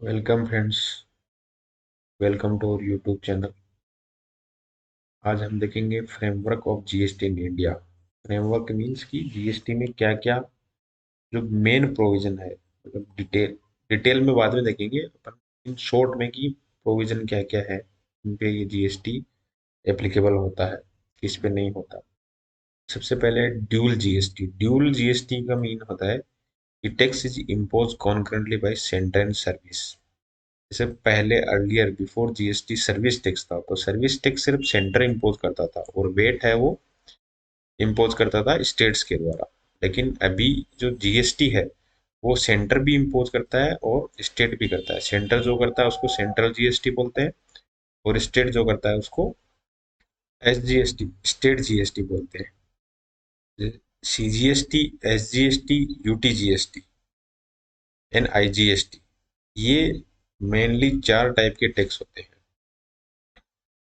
Welcome friends. Welcome to our YouTube channel. आज हम देखेंगे framework of GST in India. Framework means कि GST में क्या क्या जो मेन प्रोविजन है, मतलब डिटेल में बाद में देखेंगे अपन। इन शॉर्ट में कि प्रोविजन क्या क्या है, इन पे ये जीएसटी एप्लीकेबल होता है, किस पे नहीं होता। सबसे पहले ड्यूल जीएसटी। ड्यूल जीएसटी का मीन होता है कि tax is impose concurrently bye centre and service. जैसे पहले earlier before GST service tax था, तो सर्विस टैक्स सिर्फ सेंटर इम्पोज करता था और वेट है वो इम्पोज करता था स्टेट्स के द्वारा। लेकिन अभी जो जीएसटी है वो सेंटर भी इम्पोज करता है और स्टेट भी करता है। सेंटर जो करता है उसको सेंट्रल जीएसटी बोलते हैं, और स्टेट जो करता है उसको एसजीएसटी, स्टेट जीएसटी बोलते हैं। CGST, SGST, UTGST and IGST, ये मेनली चार टाइप के टैक्स होते हैं।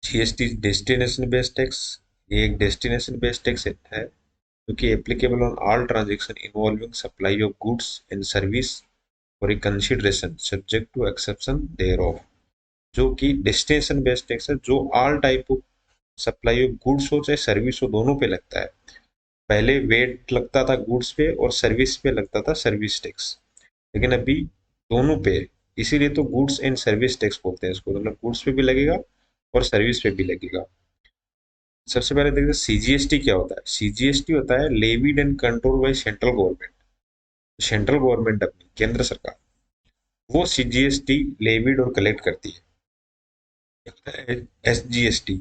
जीएसटी डेस्टिनेशन बेस्ड टैक्स, ये एक डेस्टिनेशन बेस्ड टैक्स है क्योंकि applicable on all transaction involving supply of goods and service for a consideration subject to exception thereof. जो कि डेस्टिनेशन बेस्ड टैक्स है, जो all type of supply of goods हो चाहे सर्विस हो, दोनों पे लगता है। पहले वेट लगता था गुड्स पे और सर्विस पे लगता था सर्विस टैक्स, लेकिन अभी दोनों पे। इसीलिए तो गुड्स एंड सर्विस टैक्स बोलते हैं इसको, मतलब गुड्स पे भी लगेगा और सर्विस पे भी लगेगा। सबसे पहले देखते हैं सीजीएसटी क्या होता है। सीजीएसटी होता है levied and control by central government. Central government अपनी केंद्र सरकार, वो सीजीएसटी लेविड और कलेक्ट करती है। SGST,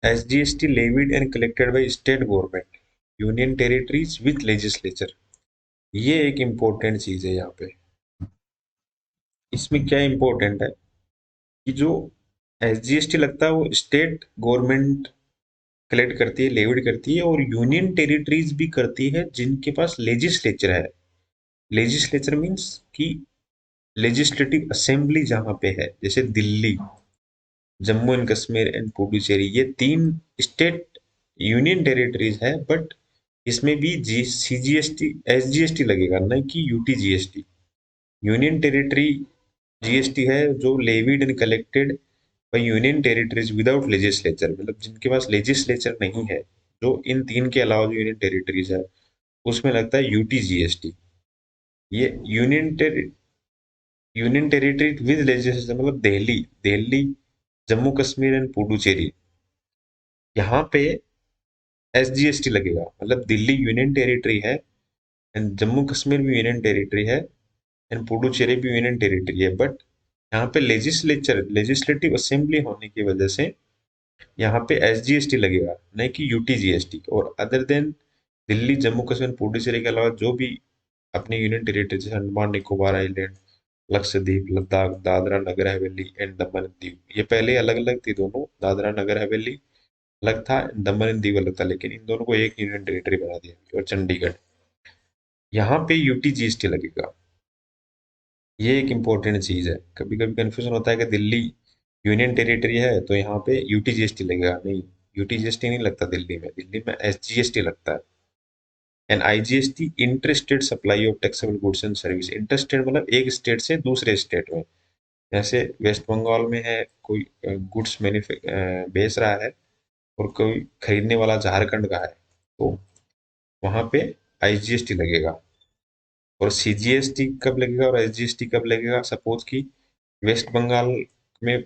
SGST levied and collected by state government, union territories with legislature. ये एक इम्पोर्टेंट चीज है यहाँ पे। इसमें क्या इम्पोर्टेंट है कि जो एसजीएसटी लगता है वो स्टेट गवर्नमेंट कलेक्ट करती है, लेविड करती है, और यूनियन टेरिटरीज भी करती है जिनके पास लेजिस्लेचर है। लेजिस्लेचर मीन्स कि लेजिस्लेटिव असेंबली जहाँ पे है, जैसे दिल्ली, जम्मू एंड कश्मीर एंड पुडुचेरी, ये तीन स्टेट यूनियन टेरिटरीज है। बट इसमें भी जी सीजीएसटी एसजीएसटी लगेगा, न कि यूटीजीएसटी। यूनियन टेरिटरी जीएसटी है जो levied and collected by union territories without legislature, मतलब जिनके पास लेजिस्लेचर नहीं है। जो इन तीन के अलावा जो यूनियन टेरिटरीज है उसमें लगता है यूटीजीएसटी। ये यूनियन टेरिटरी विद लेजिस्लेचर, मतलब दिल्ली, दिल्ली, जम्मू कश्मीर एंड पुडुचेरी, यहाँ पे एसजीएसटी लगेगा। मतलब दिल्ली यूनियन टेरिटरी है एंड जम्मू कश्मीर भी यूनियन टेरिटरी है एंड पुडुचेरी भी यूनियन टेरिटरी है। बट यहाँ पे लेजिस्लेचर, लेजिस्लेटिव असेंबली होने की वजह से यहाँ पे एसजीएसटी लगेगा, नहीं कि यूटीजीएसटी। और अदर देन दिल्ली, जम्मू कश्मीर, पुडुचेरी के अलावा जो भी अपनी यूनियन टेरिटरी, जैसे Andaman Nicobar island, Lakshadweep, Ladakh, Dadra Nagar Haveli and Daman and Diu, ये पहले अलग अलग थी दोनों। दादरा नगर हवेली अलग था, दमन एंड दीव अलग था, लेकिन इन दोनों को एक यूनियन टेरिटरी बना दिया। और चंडीगढ़, यहाँ पे यूटीजीएसटी लगेगा। ये एक इम्पोर्टेंट चीज है। कभी कभी कंफ्यूजन होता है कि दिल्ली यूनियन टेरिटरी है तो यहाँ पे यूटीजीएसटी लगेगा। नहीं, यूटीजीएसटी नहीं लगता दिल्ली में। दिल्ली में एसजीएसटी लगता है। And IGST inter state supply of taxable goods and service. Inter state मतलब एक स्टेट से दूसरे स्टेट में। जैसे वेस्ट बंगाल में है, कोई गुड्स बेच रहा है और कोई खरीदने वाला झारखंड का है, तो वहां पे आईजीएसटी लगेगा। और सीजीएसटी कब लगेगा और एसजीएसटी कब लगेगा? सपोज कि वेस्ट बंगाल में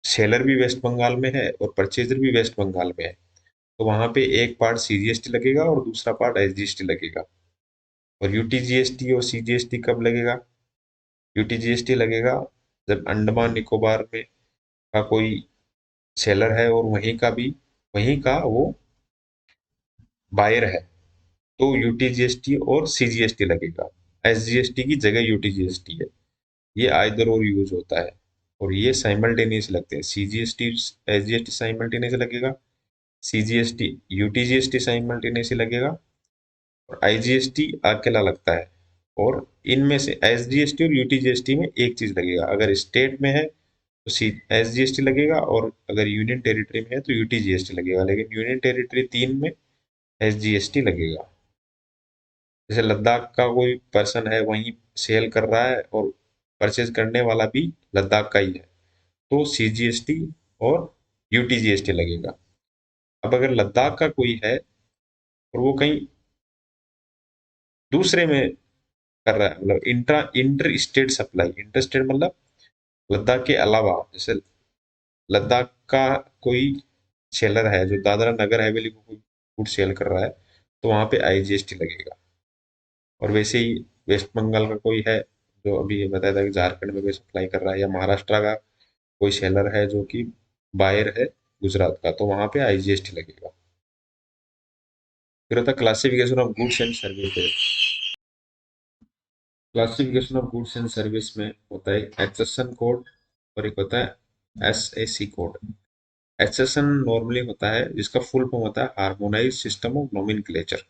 सेलर भी वेस्ट बंगाल में है और परचेजर भी वेस्ट बंगाल में है, तो वहां पे एक पार्ट सीजीएसटी लगेगा और दूसरा पार्ट एसजीएसटी लगेगा। और यूटीजीएसटी और सीजीएसटी कब लगेगा? यूटीजीएसटी लगेगा जब अंडमान निकोबार में का कोई सेलर है और वहीं का वो बायर है, तो यूटीजीएसटी और सीजीएसटी लगेगा। एसजीएसटी की जगह यूटीजीएसटी है। ये आइदर और यूज होता है, और ये साइमल्टेनियस लगते हैं। सीजीएसटी एसजीएसटी साइमल्टेनियस लगेगा, सीजीएसटी यूटीजीएसटी साइमल्टेनियस लगेगा, और आईजीएसटी अकेला लगता है। और इनमें से एसजीएसटी और यूटीजीएसटी में एक चीज लगेगा। अगर स्टेट में है तो सी एसजीएसटी लगेगा, और अगर यूनियन टेरिटरी में है तो यूटीजीएसटी लगेगा। लेकिन यूनियन टेरिटरी तीन में एसजीएसटी लगेगा। जैसे लद्दाख का कोई पर्सन है, वहीं सेल कर रहा है और परचेज करने वाला भी लद्दाख का ही है, तो सीजीएसटी और यूटीजीएसटी लगेगा। अब अगर लद्दाख का कोई है और वो कहीं दूसरे में कर रहा है, मतलब inter state supply, inter state मतलब लद्दाख के अलावा, जैसे लद्दाख का कोई सेलर है जो दादरा नगर हवेली को कोई फूड सेल कर रहा है, तो वहां पे आईजीएसटी लगेगा। और वैसे ही वेस्ट बंगाल का कोई है जो अभी बताया था कि झारखंड में कोई सप्लाई कर रहा है, या महाराष्ट्र का कोई सेलर है जो कि बायर है गुजरात का, तो वहां पे आईजीएसटी लगेगा। फिर होता है classification of goods and services. Classification of goods and service में होता है एचएसएन कोड और एक होता है एसएसी कोड। एचएसएन नॉर्मली होता है जिसका फुल फॉर्म होता है हार्मोनाइज सिस्टम ऑफ नोमेनक्लेचर,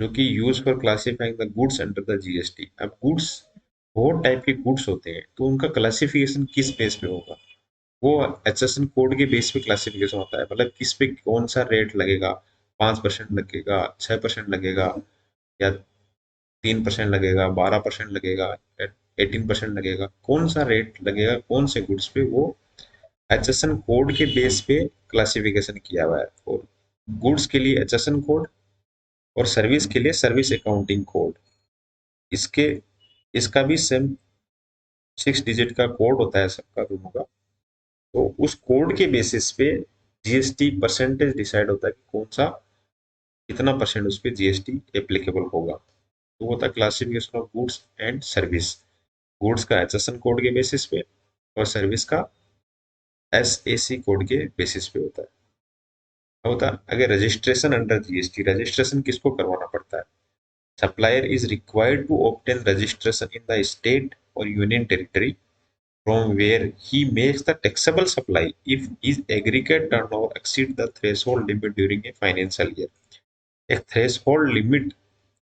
जो कि use for classifying the goods under the GST. अब गुड्स बहुत टाइप के गुड्स होते हैं, तो उनका क्लासिफिकेशन किस बेस पे होगा, वो एचएसएन कोड के बेस पे क्लासिफिकेशन होता है। मतलब किस पे कौन सा रेट लगेगा, 5% लगेगा, 6% लगेगा, या 3% लगेगा, 12% लगेगा, 18% लगेगा, कौन सा रेट लगेगा कौन से गुड्स पे, वो एचएसएन कोड के बेस पे क्लासिफिकेशन किया हुआ है। और गुड्स के लिए एचएसएन कोड और सर्विस के लिए सर्विस अकाउंटिंग कोड। इसके इसका भी सेम 6 डिजिट का कोड होता है सबका, दोनों का। तो उस कोड के बेसिस पे जीएसटी परसेंटेज डिसाइड होता है कि कौन सा कितना परसेंट उस पर जीएसटी एप्लीकेबल होगा। तो वो होता है classification of goods and service. Goods का एचएसएन कोड के बेसिस पे और सर्विस का एसएसी कोड के बेसिस पे होता है। क्या होता है, अगर रजिस्ट्रेशन अंडर जीएसटी, रजिस्ट्रेशन किसको करवाना पड़ता है? Supplier is required to obtain registration in the state और union territory from where he makes the taxable supply if his aggregate turnover exceed the threshold limit during a financial year। एक threshold limit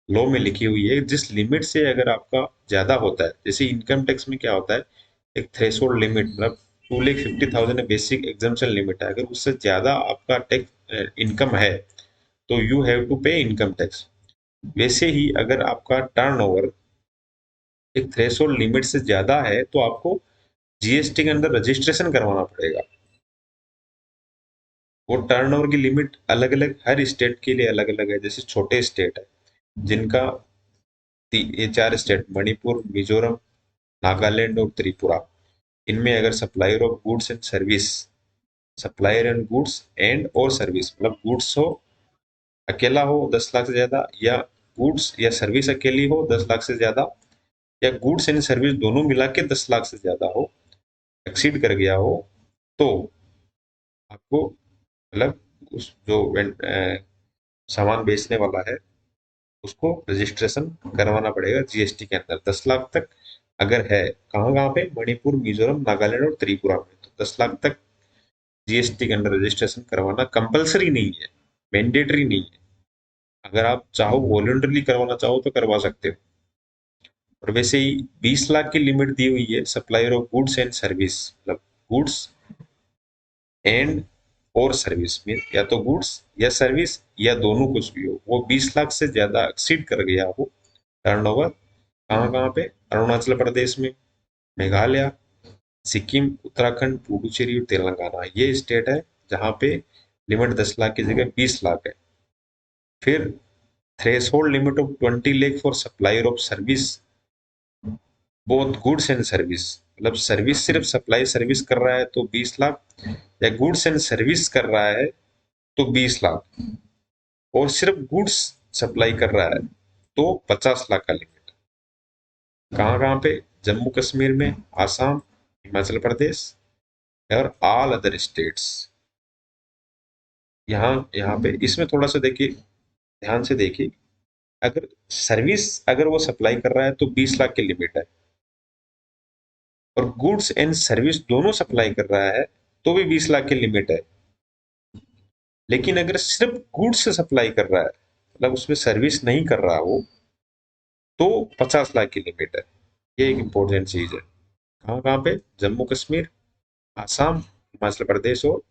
law में लिखी हुई है, जिस limit से अगर आपका ज्यादा होता है, जैसे इनकम टैक्स में क्या होता है, एक थ्रेशोल्ड लिमिट मतलब 2,50,000 बेसिक एग्जाम्पशन लिमिट है, अगर उससे ज्यादा आपका टैक्स इनकम है तो यू हैव टू पे इनकम टैक्स। वैसे ही अगर आपका टर्नओवर एक थ्रेशोल्ड लिमिट से ज्यादा है तो आपको जीएसटी के अंदर रजिस्ट्रेशन करवाना पड़ेगा। वो टर्नओवर की लिमिट अलग अलग हर स्टेट के लिए अलग अलग है। जैसे छोटे स्टेट है जिनका ये 4 स्टेट मणिपुर, मिजोरम, नागालैंड और त्रिपुरा, इनमें अगर supplier of goods and service, supplier and goods and और सर्विस मतलब गुड्स हो अकेला हो 10 लाख से ज्यादा, या गुड्स या सर्विस अकेली हो 10 लाख से ज्यादा, या गुड्स एंड सर्विस दोनों मिला के 10 लाख से ज्यादा हो, एक्सीड कर गया हो, तो आपको मतलब उस जो सामान बेचने वाला है उसको रजिस्ट्रेशन करवाना पड़ेगा जीएसटी के अंदर। 10 लाख तक अगर है, कहाँ कहाँ पे, मणिपुर, मिजोरम, नागालैंड और त्रिपुरा में, तो 10 लाख तक जीएसटी के अंदर रजिस्ट्रेशन करवाना कंपलसरी नहीं है, मैंडेटरी नहीं है। अगर आप चाहो वॉलंटरली करवाना चाहो तो करवा सकते हो। और वैसे ही 20 लाख की लिमिट दी हुई है supplier of goods and service, मतलब गुड्स एंड और सर्विस में, या तो गुड्स या सर्विस या दोनों कुछ भी हो, वो 20 लाख से ज्यादा एक्सीड कर गया हो टर्नओवर, कहाँ कहाँ पे, अरुणाचल प्रदेश में, मेघालय, सिक्किम, उत्तराखंड, पुडुचेरी और तेलंगाना, ये स्टेट है जहाँ पे लिमिट 10 लाख की जगह 20 लाख है। फिर threshold limit of 20 lakh for supplier of service both goods and service, मतलब सर्विस सिर्फ सप्लाई सर्विस कर रहा है तो 20 लाख, या गुड्स एंड सर्विस कर रहा है तो 20 लाख, और सिर्फ गुड्स सप्लाई कर रहा है तो 50 लाख का लिमिट। कहाँ कहाँ पे, जम्मू कश्मीर में, आसाम, हिमाचल प्रदेश और ऑल अदर स्टेट्स। यहाँ यहाँ पे इसमें थोड़ा सा देखिए, ध्यान से देखिए, अगर सर्विस अगर वो सप्लाई कर रहा है तो 20 लाख की लिमिट है, और गुड्स एंड सर्विस दोनों सप्लाई कर रहा है तो भी 20 लाख की लिमिट है। लेकिन अगर सिर्फ गुड्स से सप्लाई कर रहा है, मतलब उसमें सर्विस नहीं कर रहा वो, तो 50 लाख की लिमिट है। ये एक इम्पोर्टेंट चीज है। कहाँ कहाँ पे, जम्मू कश्मीर, आसाम, हिमाचल प्रदेश और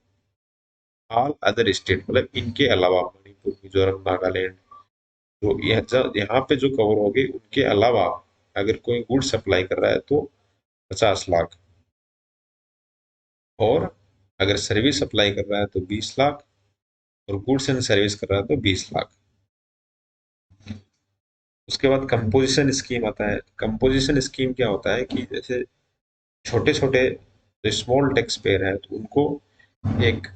ऑल अदर स्टेट, मतलब इनके अलावा मणिपुर, मिजोरम, नागालैंड, तो यहाँ पे जो कवर हो गए उनके अलावा अगर कोई गुड्स सप्लाई कर रहा है तो 50 लाख, और अगर सर्विस सप्लाई कर रहा है तो 20 लाख, और गुड्स एंड सर्विस कर रहा है तो 20 लाख। उसके बाद कंपोजिशन स्कीम आता है। कंपोजिशन स्कीम क्या होता है कि जैसे छोटे छोटे जो स्मॉल टैक्स पेयर है तो उनको एक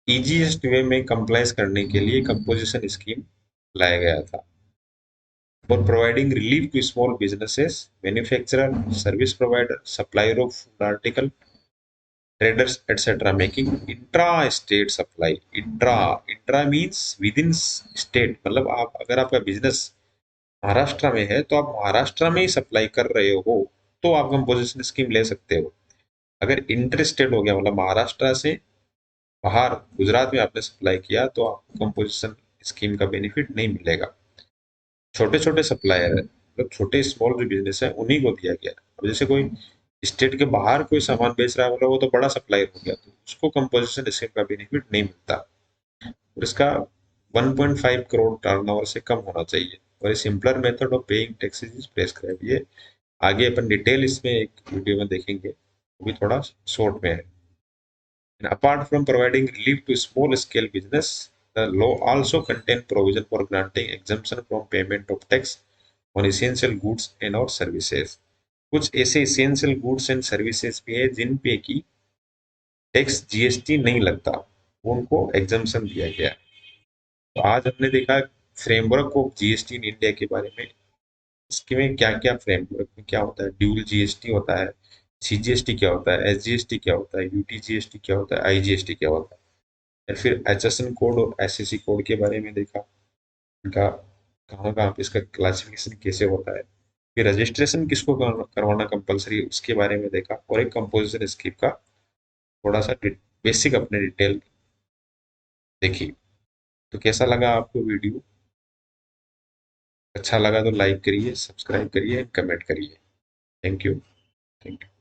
इजीएस्ट वे में कंप्लाइज करने के लिए कंपोजिशन स्कीम लाया गया था, for providing relief to small businesses, manufacturer, service provider, supplier of food article, traders etcetera, making intra state supply. Intra intra means within state, मतलब आप अगर आपका बिजनेस महाराष्ट्र में है तो आप महाराष्ट्र में ही सप्लाई कर रहे हो तो आप कंपोजिशन स्कीम ले सकते हो। अगर इंटर स्टेट हो गया, मतलब महाराष्ट्र से बाहर गुजरात में आपने सप्लाई किया, तो आपको कंपोजिशन स्कीम का बेनिफिट नहीं मिलेगा। छोटे छोटे सप्लायर है, मतलब छोटे स्मॉल जो बिजनेस है उन्हीं को दिया गया। अब जैसे कोई स्टेट के बाहर कोई सामान बेच रहा है, मतलब वो तो बड़ा सप्लायर हो गया, तो उसको कंपोजिशन स्कीम का बेनिफिट नहीं मिलता, और इसका 1.5 करोड़ टर्नओवर से कम होना चाहिए, और ये simpler method of paying taxes is prescribe. ये आगे अपन डिटेल इसमें एक वीडियो में देखेंगे, वो भी थोड़ा शॉर्ट में है। And apart from providing relief to small scale business, the law also contains provision for granting exemption from payment of tax on essential goods and or services। कुछ ऐसे essential goods and services भी है जिन पे की tax GST नहीं लगता, वो उनको एग्जाम्पशन दिया गया है। तो आज हमने देखा framework of GST in India के बारे में। इसके में क्या क्या फ्रेमवर्क में क्या होता है, ड्यूल जीएसटी होता है, सीजीएसटी क्या होता है, एसजीएसटी क्या होता है, यूटीजीएसटी क्या होता है, आईजीएसटी क्या होता है। या फिर एचएसएन कोड और एसएससी कोड के बारे में देखा, इनका कहाँ कहाँ पे इसका क्लासिफिकेशन कैसे होता है। फिर रजिस्ट्रेशन किसको करवाना कंपलसरी है उसके बारे में देखा, और एक कंपोजिशन स्कीम का थोड़ा सा बेसिक अपने डिटेल देखी। तो कैसा लगा आपको वीडियो? अच्छा लगा तो लाइक करिए, सब्सक्राइब करिए, कमेंट करिए। Thank you. Thank you.